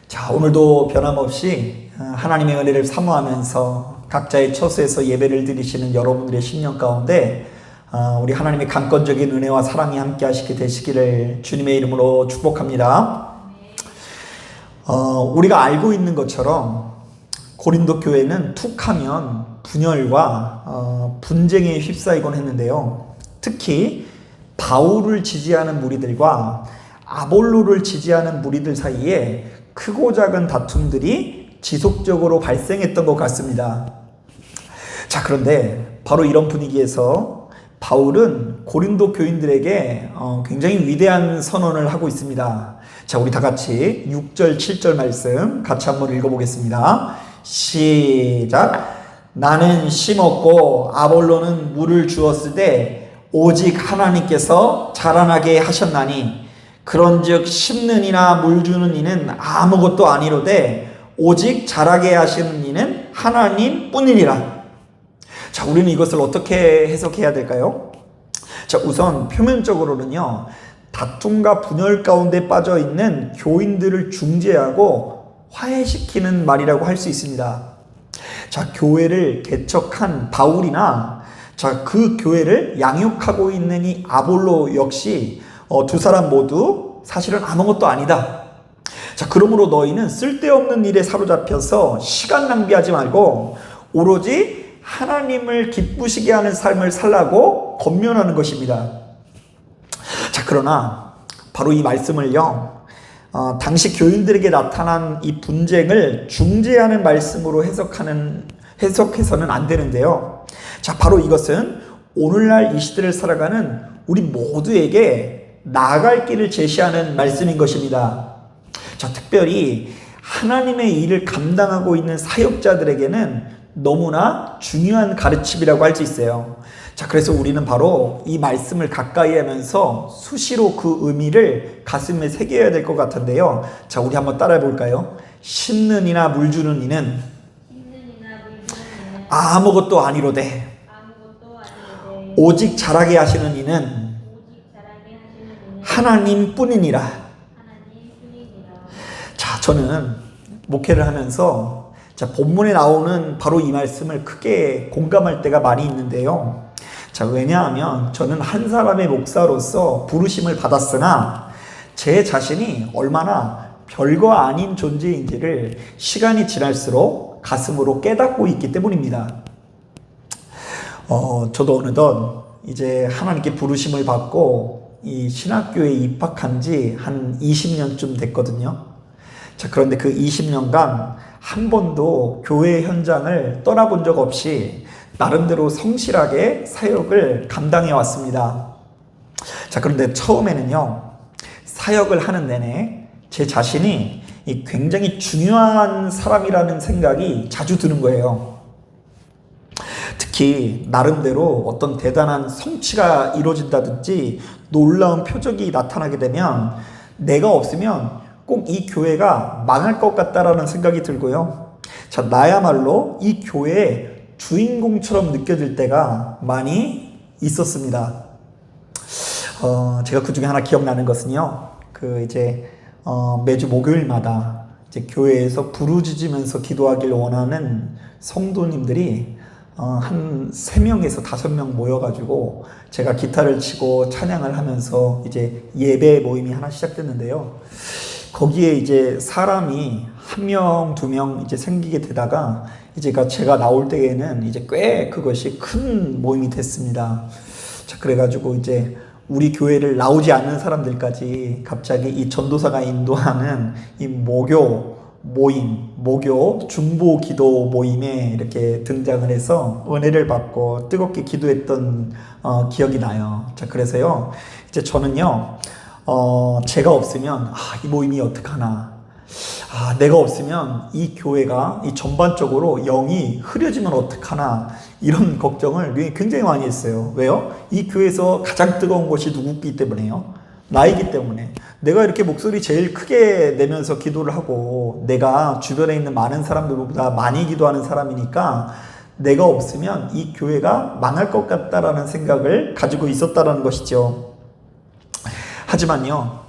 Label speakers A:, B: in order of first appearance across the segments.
A: 자, 오늘도 변함없이 하나님의 은혜를 사모하면서 각자의 처소에서 예배를 드리시는 여러분들의 심령 가운데 우리 하나님의 강권적인 은혜와 사랑이 함께 하시게 되시기를 주님의 이름으로 축복합니다. 우리가 알고 있는 것처럼 고린도 교회는 툭하면 분열과 분쟁에 휩싸이곤 했는데요. 특히 바울을 지지하는 무리들과 아볼로를 지지하는 무리들 사이에 크고 작은 다툼들이 지속적으로 발생했던 것 같습니다. 자, 그런데 바로 이런 분위기에서 바울은 고린도 교인들에게 굉장히 위대한 선언을 하고 있습니다. 자, 우리 다 같이 6절, 7절 말씀 같이 한번 읽어보겠습니다. 시작. 나는 심었고 아볼로는 물을 주었으되 오직 하나님께서 자라나게 하셨나니 그런즉 심는 이나 물 주는 이는 아무것도 아니로되 오직 자라게 하시는 이는 하나님 뿐이니라. 자, 우리는 이것을 어떻게 해석해야 될까요? 자, 우선 표면적으로는요, 다툼과 분열 가운데 빠져 있는 교인들을 중재하고 화해시키는 말이라고 할 수 있습니다. 자, 교회를 개척한 바울이나 그 교회를 양육하고 있는 이 아볼로 역시 두 사람 모두 사실은 아무것도 아니다. 자, 그러므로 너희는 쓸데없는 일에 사로잡혀서 시간 낭비하지 말고 오로지 하나님을 기쁘시게 하는 삶을 살라고 권면하는 것입니다. 자, 그러나 바로 이 말씀을요, 당시 교인들에게 나타난 이 분쟁을 중재하는 말씀으로 해석해서는 안 되는데요. 자, 바로 이것은 오늘날 이 시대를 살아가는 우리 모두에게 나아갈 길을 제시하는 말씀인 것입니다. 자, 특별히 하나님의 일을 감당하고 있는 사역자들에게는 너무나 중요한 가르침이라고 할 수 있어요. 자, 그래서 우리는 바로 이 말씀을 가까이 하면서 수시로 그 의미를 가슴에 새겨야 될 것 같은데요. 자, 우리 한번 따라해 볼까요? 심는 이나 물 주는 이는 아무것도 아니로되 오직 자라게 하시는 이는 하나님 뿐이니라. 자, 저는 목회를 하면서 본문에 나오는 바로 이 말씀을 크게 공감할 때가 많이 있는데요. 자, 왜냐하면 저는 한 사람의 목사로서 부르심을 받았으나 제 자신이 얼마나 별거 아닌 존재인지를 시간이 지날수록 가슴으로 깨닫고 있기 때문입니다. 저도 어느덧 이제 하나님께 부르심을 받고 이 신학교에 입학한 지 한 20년쯤 됐거든요. 자, 그런데 그 20년간 한 번도 교회 현장을 떠나본 적 없이 나름대로 성실하게 사역을 감당해 왔습니다. 자, 그런데 처음에는요, 사역을 하는 내내 제 자신이 굉장히 중요한 사람이라는 생각이 자주 드는 거예요. 특히 나름대로 어떤 대단한 성취가 이루어진다든지 놀라운 표적이 나타나게 되면 내가 없으면 꼭 이 교회가 망할 것 같다라는 생각이 들고요. 자, 나야말로 이 교회의 주인공처럼 느껴질 때가 많이 있었습니다. 제가 그 중에 하나 기억나는 것은요, 매주 목요일마다 교회에서 부르짖으면서 기도하길 원하는 성도님들이 한 3명에서 5명 모여가지고 제가 기타를 치고 찬양을 하면서 예배 모임이 하나 시작됐는데요. 거기에 사람이 1명, 2명 생기게 되다가 제가 나올 때에는 꽤 그것이 큰 모임이 됐습니다. 자, 그래가지고 우리 교회를 나오지 않는 사람들까지 갑자기 이 전도사가 인도하는 이 목요 중보 기도 모임에 이렇게 등장을 해서 은혜를 받고 뜨겁게 기도했던 기억이 나요. 자, 그래서요, 저는요, 제가 없으면 이 모임이 어떡하나, 내가 없으면 이 교회가 전반적으로 영이 흐려지면 어떡하나, 이런 걱정을 굉장히 많이 했어요. 왜요? 이 교회에서 가장 뜨거운 것이 누구기 때문에요? 나이기 때문에. 내가 이렇게 목소리 제일 크게 내면서 기도를 하고 내가 주변에 있는 많은 사람들보다 많이 기도하는 사람이니까 내가 없으면 이 교회가 망할 것 같다라는 생각을 가지고 있었다라는 것이죠. 하지만요,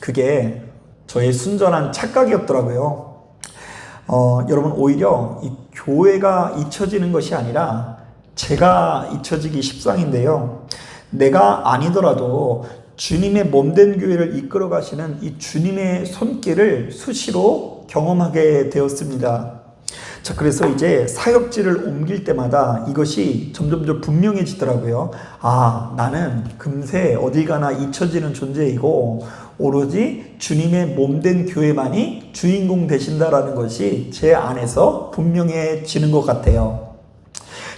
A: 그게 저의 순전한 착각이었더라고요. 여러분, 오히려 이 교회가 잊혀지는 것이 아니라 제가 잊혀지기 십상인데요. 내가 아니더라도 주님의 몸된 교회를 이끌어 가시는 이 주님의 손길을 수시로 경험하게 되었습니다. 자, 그래서 이제 사역지를 옮길 때마다 이것이 점점 분명해지더라고요. 아, 나는 금세 어딜 가나 잊혀지는 존재이고 오로지 주님의 몸된 교회만이 주인공 되신다라는 것이 제 안에서 분명해지는 것 같아요.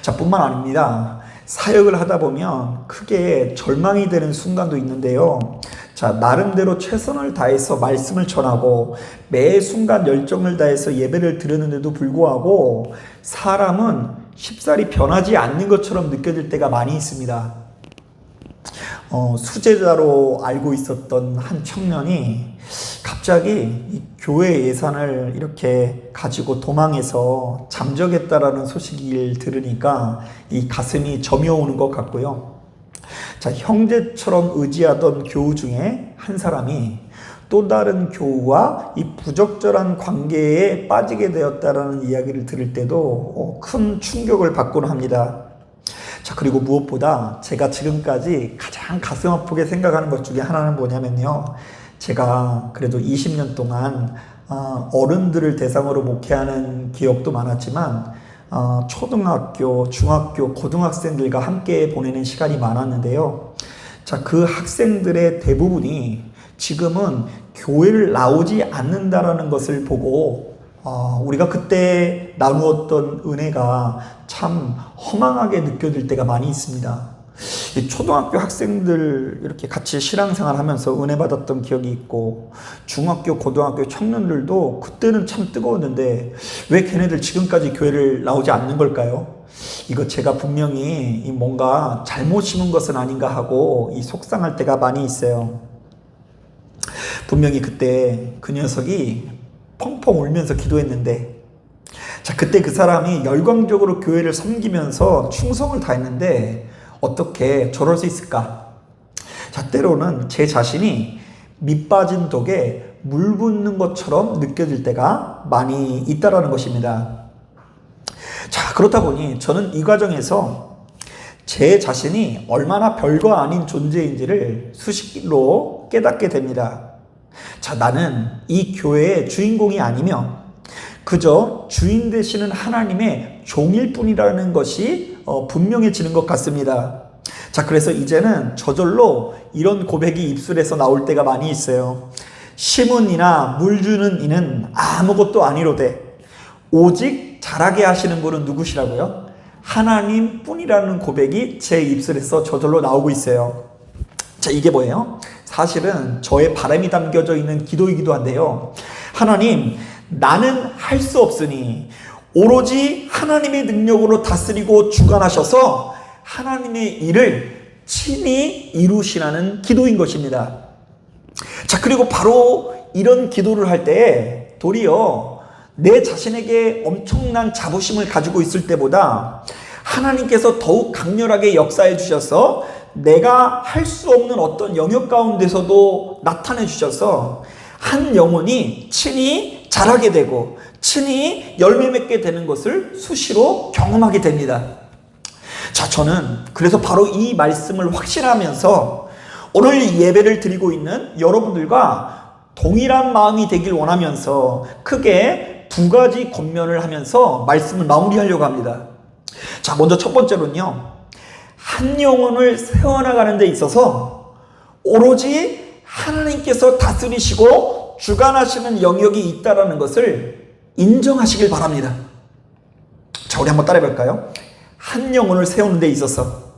A: 자, 뿐만 아닙니다. 사역을 하다 보면 크게 절망이 되는 순간도 있는데요. 자, 나름대로 최선을 다해서 말씀을 전하고 매 순간 열정을 다해서 예배를 드리는데도 불구하고 사람은 쉽사리 변하지 않는 것처럼 느껴질 때가 많이 있습니다. 수제자로 알고 있었던 한 청년이 갑자기 이 교회 예산을 이렇게 가지고 도망해서 잠적했다라는 소식을 들으니까 이 가슴이 저며오는 것 같고요. 자, 형제처럼 의지하던 교우 중에 한 사람이 또 다른 교우와 이 부적절한 관계에 빠지게 되었다라는 이야기를 들을 때도 큰 충격을 받곤 합니다. 자, 그리고 무엇보다 제가 지금까지 가장 가슴 아프게 생각하는 것 중에 하나는 뭐냐면요. 제가 그래도 20년 동안 어른들을 대상으로 목회하는 기억도 많았지만 초등학교, 중학교, 고등학생들과 함께 보내는 시간이 많았는데요. 자, 그 학생들의 대부분이 지금은 교회를 나오지 않는다라는 것을 보고 우리가 그때 나누었던 은혜가 참 허망하게 느껴질 때가 많이 있습니다. 초등학교 학생들 이렇게 같이 신앙생활 하면서 은혜 받았던 기억이 있고 중학교, 고등학교 청년들도 그때는 참 뜨거웠는데 왜 걔네들 지금까지 교회를 나오지 않는 걸까요? 이거 제가 분명히 뭔가 잘못 심은 것은 아닌가 하고 속상할 때가 많이 있어요. 분명히 그때 그 녀석이 펑펑 울면서 기도했는데 자, 그때 그 사람이 열광적으로 교회를 섬기면서 충성을 다했는데 어떻게 저럴 수 있을까? 자, 때로는 제 자신이 밑빠진 독에 물 붓는 것처럼 느껴질 때가 많이 있다라는 것입니다. 자, 그렇다 보니 저는 이 과정에서 제 자신이 얼마나 별거 아닌 존재인지를 수시로 깨닫게 됩니다. 자, 나는 이 교회의 주인공이 아니며 그저 주인 되시는 하나님의 종일 뿐이라는 것이 분명해지는 것 같습니다. 자, 그래서 이제는 저절로 이런 고백이 입술에서 나올 때가 많이 있어요. 심은 이나 물 주는 이는 아무것도 아니로되 오직 자라게 하시는 분은 누구시라고요? 하나님 뿐이라는 고백이 제 입술에서 저절로 나오고 있어요. 자, 이게 뭐예요? 사실은 저의 바람이 담겨져 있는 기도이기도 한데요. 하나님, 나는 할 수 없으니 오로지 하나님의 능력으로 다스리고 주관하셔서 하나님의 일을 친히 이루시라는 기도인 것입니다. 자, 그리고 바로 이런 기도를 할 때 도리어 내 자신에게 엄청난 자부심을 가지고 있을 때보다 하나님께서 더욱 강렬하게 역사해 주셔서 내가 할 수 없는 어떤 영역 가운데서도 나타내 주셔서 한 영혼이 친히 자라게 되고 친히 열매 맺게 되는 것을 수시로 경험하게 됩니다. 자, 저는 그래서 바로 이 말씀을 확신하면서 오늘 예배를 드리고 있는 여러분들과 동일한 마음이 되길 원하면서 크게 두 가지 권면을 하면서 말씀을 마무리하려고 합니다. 자, 먼저 첫 번째로는요, 한 영혼을 세워나가는 데 있어서 오로지 하나님께서 다스리시고 주관하시는 영역이 있다는 것을 인정하시길 바랍니다. 자, 우리 한번 따라해 볼까요? 한 영혼을 세우는 데 있어서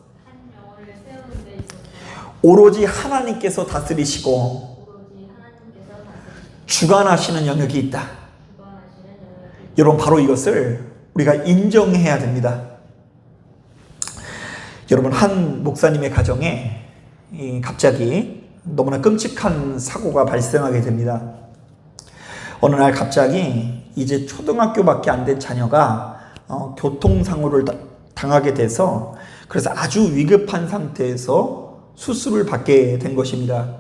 A: 오로지 하나님께서 다스리시고 주관하시는 영역이 있다. 여러분, 바로 이것을 우리가 인정해야 됩니다. 여러분, 한 목사님의 가정에 갑자기 너무나 끔찍한 사고가 발생하게 됩니다. 어느 날 갑자기 이제 초등학교밖에 안 된 자녀가 교통사고를 당하게 돼서 그래서 아주 위급한 상태에서 수술을 받게 된 것입니다.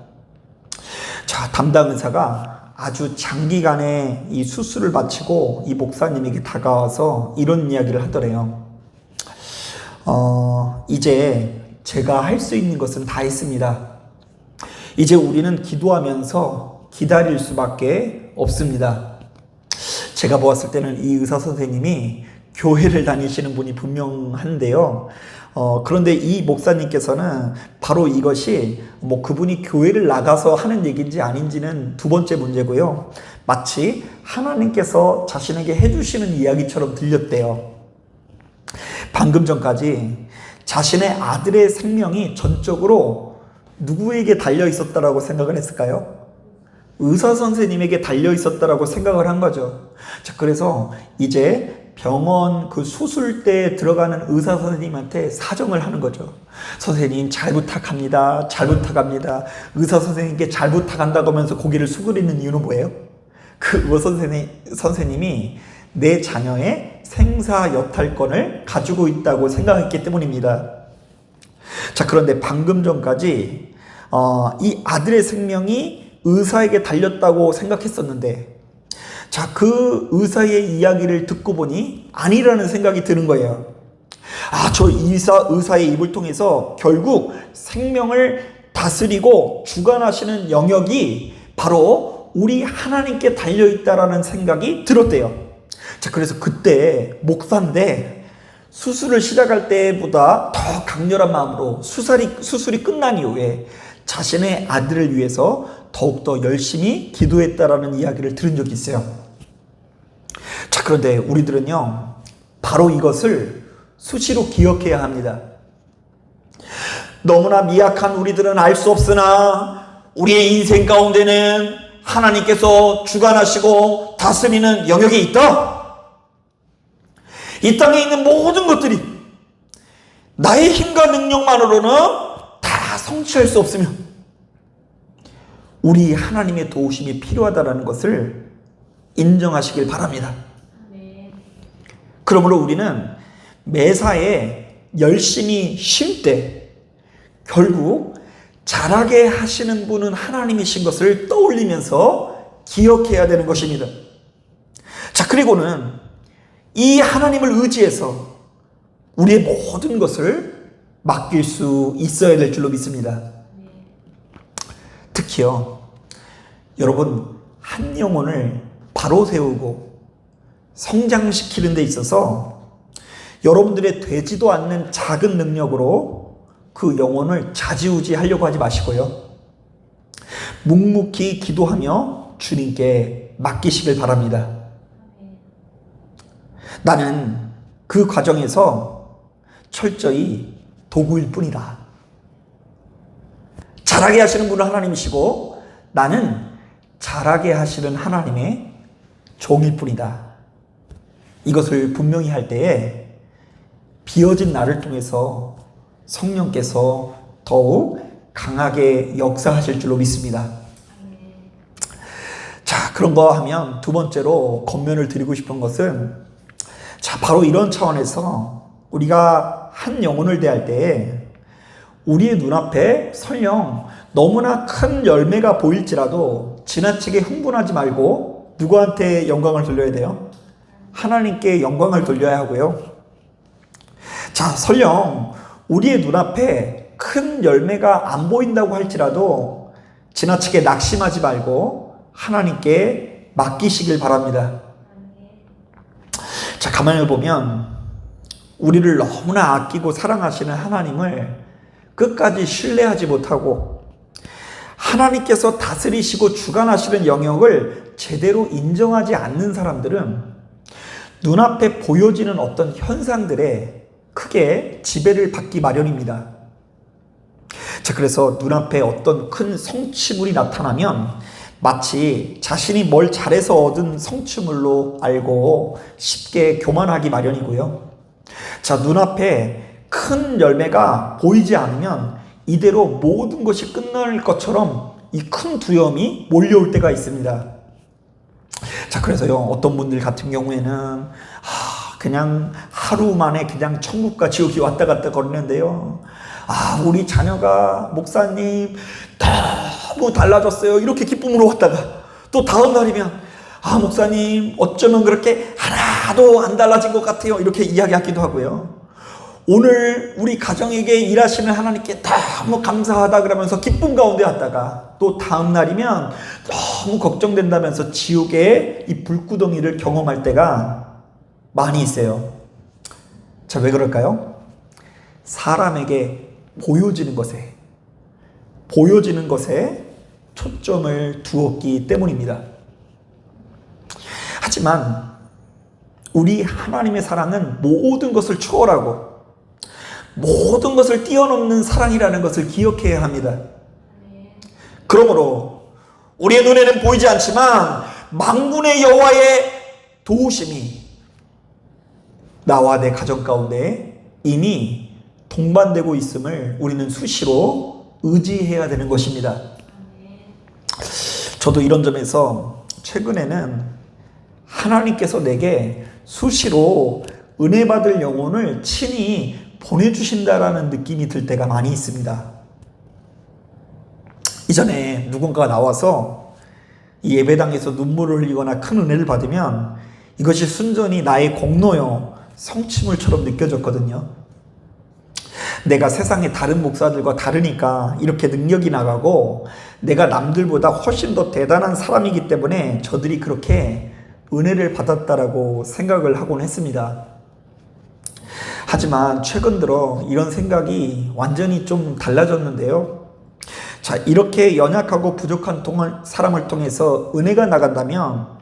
A: 자, 담당 의사가 아주 장기간의 이 수술을 마치고 이 목사님에게 다가와서 이런 이야기를 하더래요. 이제 제가 할 수 있는 것은 다 했습니다. 이제 우리는 기도하면서 기다릴 수밖에 없습니다. 제가 보았을 때는 이 의사 선생님이 교회를 다니시는 분이 분명한데요. 그런데 이 목사님께서는 바로 이것이 그분이 교회를 나가서 하는 얘기인지 아닌지는 두 번째 문제고요. 마치 하나님께서 자신에게 해주시는 이야기처럼 들렸대요. 방금 전까지 자신의 아들의 생명이 전적으로 누구에게 달려 있었다라고 생각을 했을까요? 의사 선생님에게 달려 있었다라고 생각을 한 거죠. 자, 그래서 이제 병원 그 수술대에 들어가는 의사 선생님한테 사정을 하는 거죠. 선생님 잘 부탁합니다. 잘 부탁합니다. 의사 선생님께 잘 부탁한다고 하면서 고개를 숙이는 이유는 뭐예요? 그 의사 선생님이 내 자녀의 생사 여탈권을 가지고 있다고 생각했기 때문입니다. 자, 그런데 방금 전까지 이 아들의 생명이 의사에게 달렸다고 생각했었는데, 자, 그 의사의 이야기를 듣고 보니 아니라는 생각이 드는 거예요. 저 의사의 입을 통해서 결국 생명을 다스리고 주관하시는 영역이 바로 우리 하나님께 달려있다라는 생각이 들었대요. 자, 그래서 그때 목사인데 수술을 시작할 때보다 더 강렬한 마음으로 수술이 끝난 이후에 자신의 아들을 위해서 더욱더 열심히 기도했다라는 이야기를 들은 적이 있어요. 자, 그런데 우리들은요, 바로 이것을 수시로 기억해야 합니다. 너무나 미약한 우리들은 알 수 없으나 우리의 인생 가운데는 하나님께서 주관하시고 다스리는 영역이 있다. 이 땅에 있는 모든 것들이 나의 힘과 능력만으로는 다 성취할 수 없으며 우리 하나님의 도우심이 필요하다는 것을 인정하시길 바랍니다. 그러므로 우리는 매사에 열심히 쉴 때 결국 잘하게 하시는 분은 하나님이신 것을 떠올리면서 기억해야 되는 것입니다. 자, 그리고는 이 하나님을 의지해서 우리의 모든 것을 맡길 수 있어야 될 줄로 믿습니다. 특히요, 여러분, 한 영혼을 바로 세우고 성장시키는 데 있어서 여러분들의 되지도 않는 작은 능력으로 그 영혼을 좌지우지 하려고 하지 마시고요, 묵묵히 기도하며 주님께 맡기시길 바랍니다. 나는 그 과정에서 철저히 도구일 뿐이다. 잘하게 하시는 분은 하나님이시고 나는 잘하게 하시는 하나님의 종일 뿐이다. 이것을 분명히 할 때에 비어진 나를 통해서 성령께서 더욱 강하게 역사하실 줄로 믿습니다. 자, 그런 거 하면 두 번째로 권면을 드리고 싶은 것은, 자, 바로 이런 차원에서 우리가 한 영혼을 대할 때에 우리의 눈앞에 설령 너무나 큰 열매가 보일지라도 지나치게 흥분하지 말고 누구한테 영광을 돌려야 돼요? 하나님께 영광을 돌려야 하고요. 자, 설령 우리의 눈앞에 큰 열매가 안 보인다고 할지라도 지나치게 낙심하지 말고 하나님께 맡기시길 바랍니다. 자, 가만히 보면 우리를 너무나 아끼고 사랑하시는 하나님을 끝까지 신뢰하지 못하고 하나님께서 다스리시고 주관하시는 영역을 제대로 인정하지 않는 사람들은 눈앞에 보여지는 어떤 현상들에 크게 지배를 받기 마련입니다. 자, 그래서 눈앞에 어떤 큰 성취물이 나타나면 마치 자신이 뭘 잘해서 얻은 성취물로 알고 쉽게 교만하기 마련이고요. 자, 눈앞에 큰 열매가 보이지 않으면 이대로 모든 것이 끝날 것처럼 이 큰 두려움이 몰려올 때가 있습니다. 자, 그래서요, 어떤 분들 같은 경우에는 그냥 하루 만에 그냥 천국과 지옥이 왔다 갔다 거리는데요, 우리 자녀가 목사님 너무 달라졌어요, 이렇게 기쁨으로 왔다가 또 다음 날이면 목사님 어쩌면 그렇게 하나도 안 달라진 것 같아요. 이렇게 이야기하기도 하고요. 오늘 우리 가정에게 일하시는 하나님께 너무 감사하다 그러면서 기쁨 가운데 왔다가 또 다음 날이면 너무 걱정된다면서 지옥의 이 불구덩이를 경험할 때가 많이 있어요. 자, 왜 그럴까요? 사람에게 보여지는 것에 초점을 두었기 때문입니다. 하지만 우리 하나님의 사랑은 모든 것을 초월하고 모든 것을 뛰어넘는 사랑이라는 것을 기억해야 합니다. 그러므로 우리의 눈에는 보이지 않지만 만군의 여호와의 도우심이 나와 내 가정 가운데 이미 동반되고 있음을 우리는 수시로 의지해야 되는 것입니다. 저도 이런 점에서 최근에는 하나님께서 내게 수시로 은혜 받을 영혼을 친히 보내주신다라는 느낌이 들 때가 많이 있습니다. 이전에 누군가가 나와서 이 예배당에서 눈물을 흘리거나 큰 은혜를 받으면 이것이 순전히 나의 공로요 성취물처럼 느껴졌거든요. 내가 세상의 다른 목사들과 다르니까 이렇게 능력이 나가고 내가 남들보다 훨씬 더 대단한 사람이기 때문에 저들이 그렇게 은혜를 받았다라고 생각을 하곤 했습니다. 하지만 최근 들어 이런 생각이 완전히 좀 달라졌는데요. 자, 이렇게 연약하고 부족한 사람을 통해서 은혜가 나간다면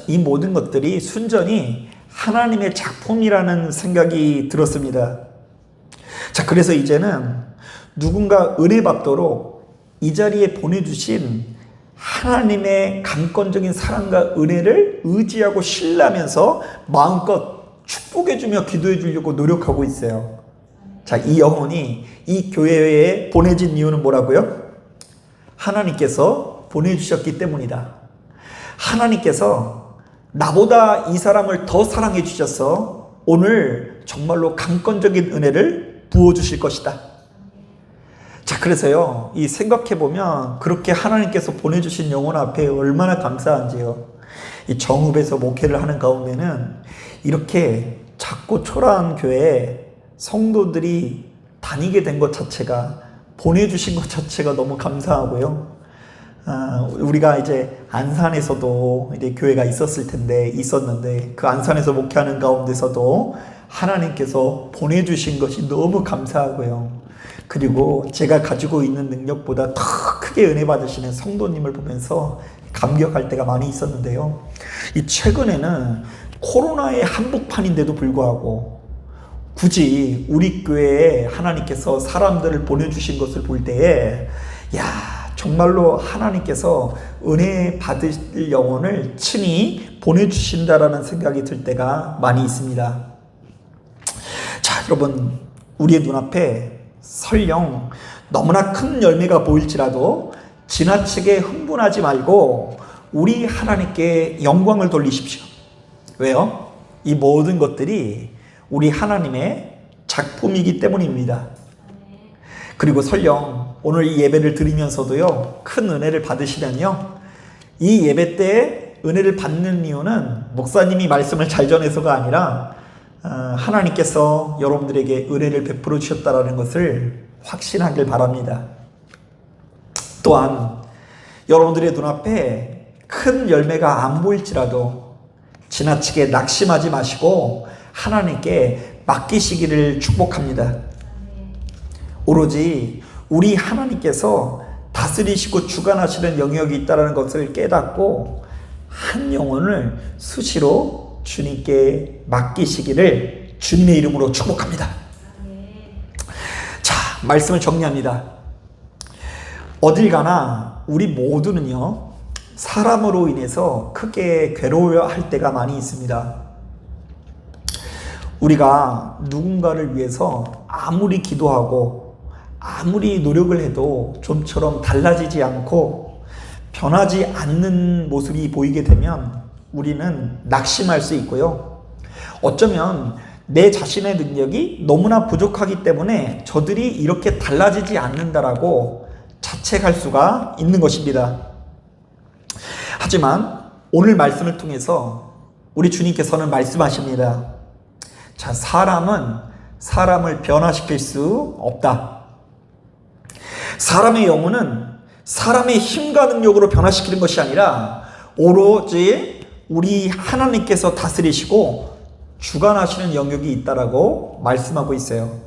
A: 이 모든 것들이 순전히 하나님의 작품이라는 생각이 들었습니다. 자, 그래서 이제는 누군가 은혜 받도록 이 자리에 보내주신 하나님의 강권적인 사랑과 은혜를 의지하고 신뢰하면서 마음껏 축복해주며 기도해주려고 노력하고 있어요. 자, 이 영혼이 이 교회에 보내진 이유는 뭐라고요? 하나님께서 보내주셨기 때문이다. 하나님께서 나보다 이 사람을 더 사랑해 주셔서 오늘 정말로 강권적인 은혜를 부어주실 것이다. 자, 그래서요, 이 생각해보면 그렇게 하나님께서 보내주신 영혼 앞에 얼마나 감사한지요. 이 정읍에서 목회를 하는 가운데는 이렇게 작고 초라한 교회에 성도들이 다니게 된 것 자체가, 보내주신 것 자체가 너무 감사하고요. 우리가 이제 안산에서도 이제 교회가 있었는데 그 안산에서 목회하는 가운데서도 하나님께서 보내주신 것이 너무 감사하고요. 그리고 제가 가지고 있는 능력보다 더 크게 은혜 받으시는 성도님을 보면서 감격할 때가 많이 있었는데요. 이 최근에는 코로나의 한복판인데도 불구하고 굳이 우리 교회에 하나님께서 사람들을 보내주신 것을 볼 때에 정말로 하나님께서 은혜 받을 영혼을 친히 보내주신다라는 생각이 들 때가 많이 있습니다. 자, 여러분, 우리의 눈앞에 설령 너무나 큰 열매가 보일지라도 지나치게 흥분하지 말고 우리 하나님께 영광을 돌리십시오. 왜요? 이 모든 것들이 우리 하나님의 작품이기 때문입니다. 그리고 설령 오늘 이 예배를 드리면서도요, 큰 은혜를 받으시면요, 이 예배 때 은혜를 받는 이유는 목사님이 말씀을 잘 전해서가 아니라 하나님께서 여러분들에게 은혜를 베풀어 주셨다는 것을 확신하길 바랍니다. 또한 여러분들의 눈앞에 큰 열매가 안 보일지라도 지나치게 낙심하지 마시고 하나님께 맡기시기를 축복합니다. 오로지 우리 하나님께서 다스리시고 주관하시는 영역이 있다는 것을 깨닫고 한 영혼을 수시로 주님께 맡기시기를 주님의 이름으로 축복합니다. 자, 말씀을 정리합니다. 어딜 가나 우리 모두는요, 사람으로 인해서 크게 괴로워할 때가 많이 있습니다. 우리가 누군가를 위해서 아무리 기도하고 아무리 노력을 해도 좀처럼 달라지지 않고 변하지 않는 모습이 보이게 되면 우리는 낙심할 수 있고요. 어쩌면 내 자신의 능력이 너무나 부족하기 때문에 저들이 이렇게 달라지지 않는다라고 자책할 수가 있는 것입니다. 하지만 오늘 말씀을 통해서 우리 주님께서는 말씀하십니다. 자, 사람은 사람을 변화시킬 수 없다. 사람의 영혼은 사람의 힘과 능력으로 변화시키는 것이 아니라 오로지 우리 하나님께서 다스리시고 주관하시는 영역이 있다라고 말씀하고 있어요.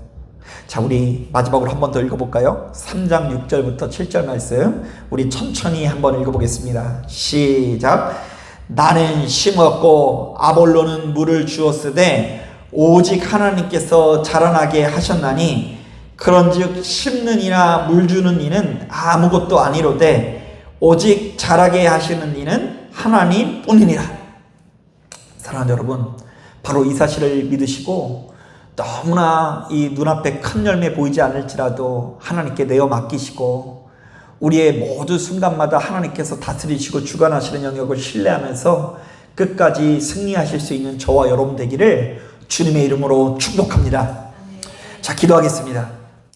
A: 자, 우리 마지막으로 한 번 더 읽어볼까요? 3장 6절부터 7절 말씀 우리 천천히 한번 읽어보겠습니다. 시작. 나는 심었고 아볼로는 물을 주었으되 오직 하나님께서 자라나게 하셨나니 그런즉 심는 이나 물 주는 이는 아무것도 아니로되 오직 자라게 하시는 이는 하나님 뿐이니라. 사랑하는 여러분, 바로 이 사실을 믿으시고 너무나 이 눈앞에 큰 열매 보이지 않을지라도 하나님께 내어 맡기시고 우리의 모든 순간마다 하나님께서 다스리시고 주관하시는 영역을 신뢰하면서 끝까지 승리하실 수 있는 저와 여러분 되기를 주님의 이름으로 축복합니다. 자, 기도하겠습니다.